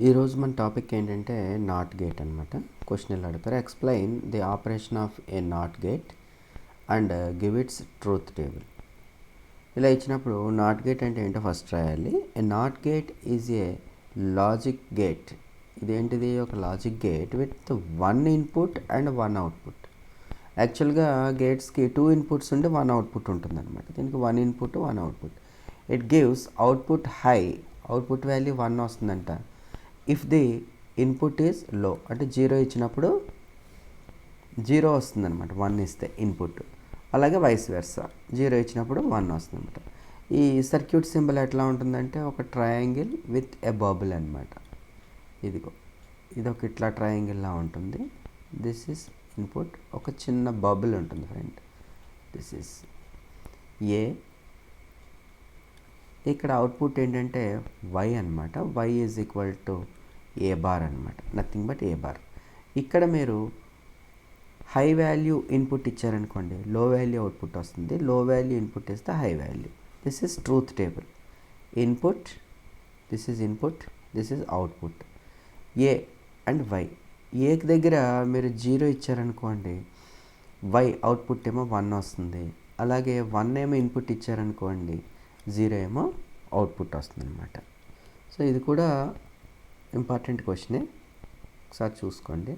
ఈరోజు మన టాపిక్ ఏంటంటే నాట్ గేట్ అనమాట. క్వశ్చన్ ఎలా అడుగుతారు, explain the operation of a not gate and give its truth table. ఇలా ఇచ్చినప్పుడు నాట్ గేట్ అంటే ఏంటో ఫస్ట్ రాయాలి. A not gate is a logic gate. ఇదేంటిది? ఒక logic gate with one input and one output. యాక్చువల్గా గేట్స్కి 2 ఇన్పుట్స్ ఉంటే 1 అవుట్పుట్ ఉంటుంది అనమాట. దీనికి 1 input 1 output. It gives output high, output value 1 వస్తుందంట. If the input is low, అంటే 0 ఇచ్చినప్పుడు 0 వస్తుంది అనమాట, 1 ఇస్తే ఇన్పుట్. అలాగే వైస్ వెర్సా, 0 ఇచ్చినప్పుడు 1 వస్తుంది అనమాట. ఈ సర్క్యూట్ సింబల్ ఎట్లా ఉంటుందంటే ఒక ట్రయాంగిల్ విత్ ఎ బబుల్ అనమాట. ఇదిగో ఇదొక ఇట్లా ట్రయాంగిల్లా ఉంటుంది. దిస్ ఈజ్ ఇన్పుట్, ఒక చిన్న బబుల్ ఉంటుంది ఫ్రెండ్. This is a. ఇక్కడ అవుట్పుట్ ఏంటంటే y అనమాట. y is equal to A bar అనమాట, నథింగ్ బట్ ఏ బార్. ఇక్కడ మీరు హై వాల్యూ ఇన్పుట్ ఇచ్చారనుకోండి, లో వాల్యూ అవుట్పుట్ వస్తుంది. లో వాల్యూ ఇన్పుట్ ఇస్తే high value. This is truth table. Input, this is input, this is output. A and Y. ఏకి దగ్గర మీరు 0 ఇచ్చారనుకోండి, వై అవుట్పుట్ ఏమో 1 వస్తుంది. అలాగే 1 ఏమో ఇన్పుట్ ఇచ్చారనుకోండి, 0 ఏమో అవుట్పుట్ వస్తుంది అనమాట. సో ఇది కూడా ఇంపార్టెంట్ క్వశ్చనే, ఒకసారి చూసుకోండి.